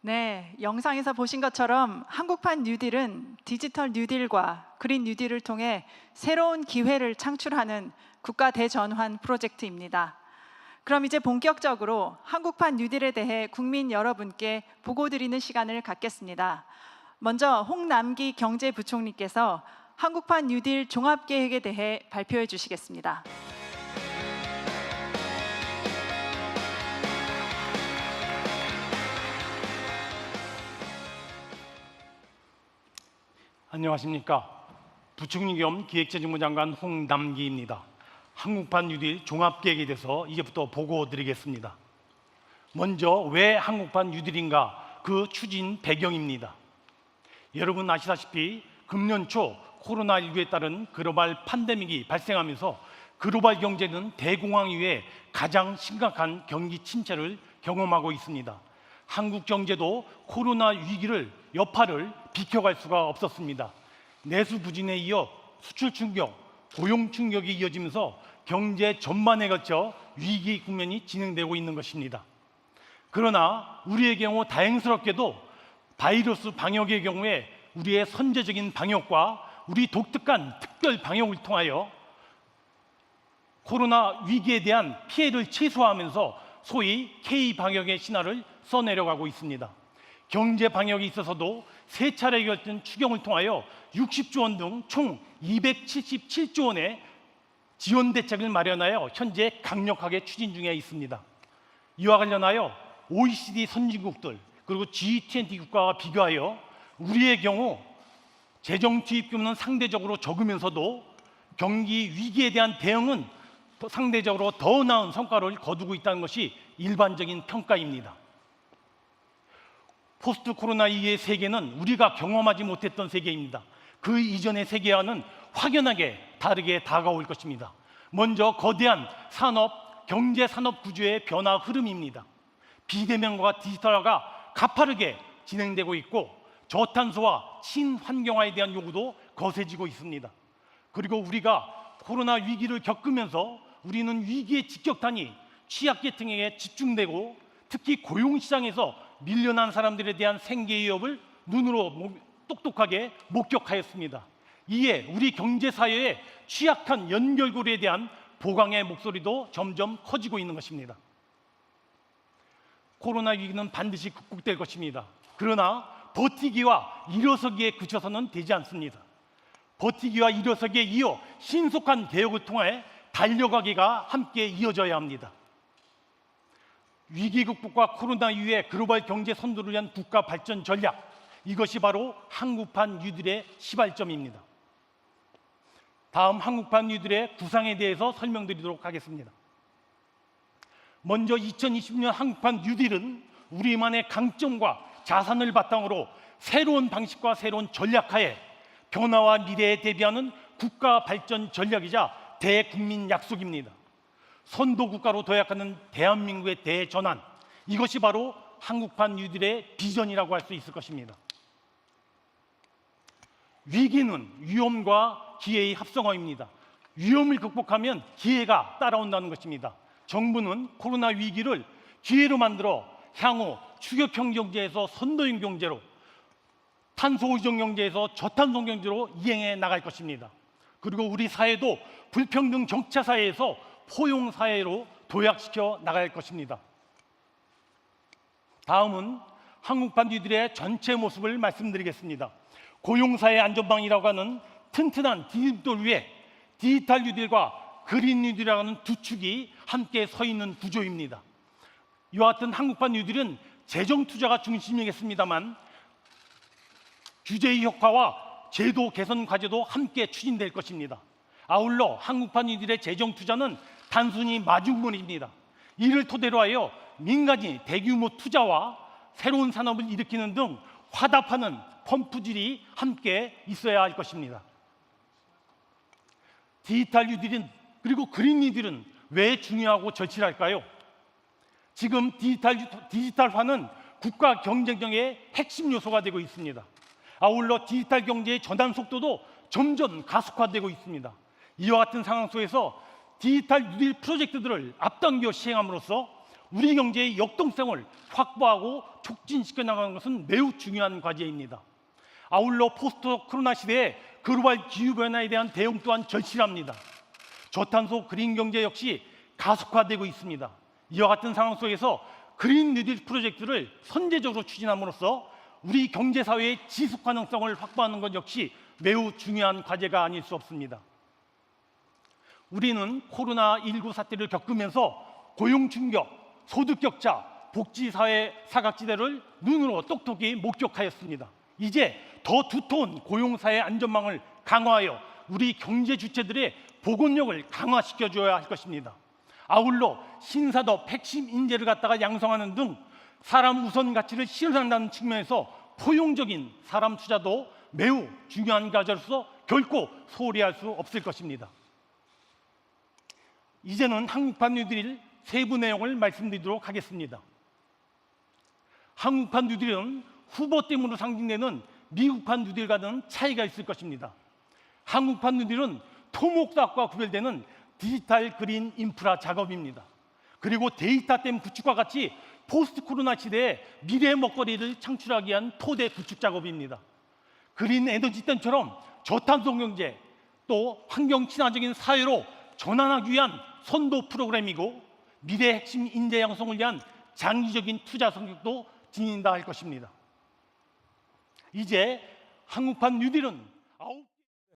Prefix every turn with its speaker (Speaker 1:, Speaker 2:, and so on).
Speaker 1: 네, 영상에서 보신 것처럼 한국판 뉴딜은 디지털 뉴딜과 그린 뉴딜을 통해 새로운 기회를 창출하는 국가 대전환 프로젝트입니다. 그럼 이제 본격적으로 한국판 뉴딜에 대해 국민 여러분께 보고드리는 시간을 갖겠습니다. 먼저 홍남기 경제부총리께서 한국판 뉴딜 종합계획에 대해 발표해 주시겠습니다.
Speaker 2: 안녕하십니까. 부총리 겸 기획재정부 장관 홍남기입니다. 한국판 뉴딜 종합계획에 대해서 이제부터 보고드리겠습니다. 먼저 왜 한국판 뉴딜인가, 그 추진 배경입니다. 여러분 아시다시피 금년 초 코로나19에 따른 글로벌 팬데믹이 발생하면서 글로벌 경제는 대공황 이후에 가장 심각한 경기 침체를 경험하고 있습니다. 한국 경제도 코로나 위기를 여파를 비켜갈 수가 없었습니다. 내수 부진에 이어 수출 충격, 고용 충격이 이어지면서 경제 전반에 걸쳐 위기 국면이 진행되고 있는 것입니다. 그러나 우리의 경우 다행스럽게도 바이러스 방역의 경우에 우리의 선제적인 방역과 우리 독특한 특별 방역을 통하여 코로나 위기에 대한 피해를 최소화하면서 소위 K-방역의 신화를 써내려가고 있습니다. 경제 방역에 있어서도 세 차례 결정 추경을 통하여 60조 원 등 총 277조 원의 지원 대책을 마련하여 현재 강력하게 추진 중에 있습니다. 이와 관련하여 OECD 선진국들 그리고 G20 국가와 비교하여 우리의 경우 재정 투입 규모는 상대적으로 적으면서도 경기 위기에 대한 대응은 상대적으로 더 나은 성과를 거두고 있다는 것이 일반적인 평가입니다. 포스트 코로나 이후의 세계는 우리가 경험하지 못했던 세계입니다. 그 이전의 세계와는 확연하게 다르게 다가올 것입니다. 먼저 거대한 산업, 경제 산업 구조의 변화 흐름입니다. 비대면과 디지털화가 가파르게 진행되고 있고 저탄소와 친환경화에 대한 요구도 거세지고 있습니다. 그리고 우리가 코로나 위기를 겪으면서 우리는 위기의 직격탄이 취약계층에게 집중되고 특히 고용시장에서 밀려난 사람들에 대한 생계 위협을 눈으로 똑똑하게 목격하였습니다. 이에 우리 경제사회의 취약한 연결고리에 대한 보강의 목소리도 점점 커지고 있는 것입니다. 코로나 위기는 반드시 극복될 것입니다. 그러나 버티기와 일어서기에 그쳐서는 되지 않습니다. 버티기와 일어서기에 이어 신속한 개혁을 통해 달려가기가 함께 이어져야 합니다. 위기 극복과 코로나 이후에 글로벌 경제 선도를 위한 국가 발전 전략, 이것이 바로 한국판 뉴딜의 시발점입니다. 다음 한국판 뉴딜의 구상에 대해서 설명드리도록 하겠습니다. 먼저 2020년 한국판 뉴딜은 우리만의 강점과 자산을 바탕으로 새로운 방식과 새로운 전략하에 변화와 미래에 대비하는 국가 발전 전략이자 대국민 약속입니다. 선도국가로 도약하는 대한민국의 대전환, 이것이 바로 한국판 뉴딜의 비전이라고 할 수 있을 것입니다. 위기는 위험과 기회의 합성어입니다. 위험을 극복하면 기회가 따라온다는 것입니다. 정부는 코로나 위기를 기회로 만들어 향후 추격형 경제에서 선도형 경제로, 탄소 의존 경제에서 저탄소 경제로 이행해 나갈 것입니다. 그리고 우리 사회도 불평등 정체 사회에서 포용 사회로 도약시켜 나갈 것입니다. 다음은 한국판 뉴딜의 전체 모습을 말씀드리겠습니다. 고용사회 안전망이라고 하는 튼튼한 디딤돌 위에 디지털 뉴딜과 그린 뉴딜이라고 하는 두 축이 함께 서 있는 구조입니다. 이와 같은 한국판 뉴딜은 재정 투자가 중심이겠습니다만 규제의 혁파와 제도 개선 과제도 함께 추진될 것입니다. 아울러 한국판 뉴딜의 재정 투자는 단순히 마중물입니다. 이를 토대로 하여 민간이 대규모 투자와 새로운 산업을 일으키는 등 화답하는 펌프질이 함께 있어야 할 것입니다. 디지털 뉴딜은 그리고 그린 뉴딜은 왜 중요하고 절실할까요? 지금 디지털화는 국가 경쟁력의 핵심 요소가 되고 있습니다. 아울러 디지털 경제의 전환 속도도 점점 가속화되고 있습니다. 이와 같은 상황 속에서 디지털 뉴딜 프로젝트들을 앞당겨 시행함으로써 우리 경제의 역동성을 확보하고 촉진시켜 나가는 것은 매우 중요한 과제입니다. 아울러 포스트 코로나 시대에 글로벌 기후 변화에 대한 대응 또한 절실합니다. 저탄소 그린 경제 역시 가속화되고 있습니다. 이와 같은 상황 속에서 그린 뉴딜 프로젝트를 선제적으로 추진함으로써 우리 경제 사회의 지속 가능성을 확보하는 것 역시 매우 중요한 과제가 아닐 수 없습니다. 우리는 코로나19 사태를 겪으면서 고용 충격, 소득 격차, 복지 사회 사각지대를 눈으로 똑똑히 목격하였습니다. 이제 더 두터운 고용 사회 안전망을 강화하여 우리 경제 주체들의 복원력을 강화시켜 줘야 할 것입니다. 아울러 신산업 핵심 인재를 갖다가 양성하는 등 사람 우선 가치를 실현한다는 측면에서 포용적인 사람 투자도 매우 중요한 과제로서 결코 소홀히 할 수 없을 것입니다. 이제는 한국판 뉴딜 세부 내용을 말씀드리도록 하겠습니다. 한국판 뉴딜은 후보템으로 상징되는 미국판 뉴딜과는 차이가 있을 것입니다. 한국판 뉴딜은 토목사업과 구별되는 디지털 그린 인프라 작업입니다. 그리고 데이터댐 구축과 같이 포스트 코로나 시대에 미래의 먹거리를 창출하기 위한 토대 구축 작업입니다. 그린 에너지댐처럼 저탄소 경제 또 환경 친화적인 사회로 전환하기 위한 선도 프로그램이고 미래 핵심 인재 양성을 위한 장기적인 투자 성격도 지닌다 할 것입니다. 이제 한국판 뉴딜은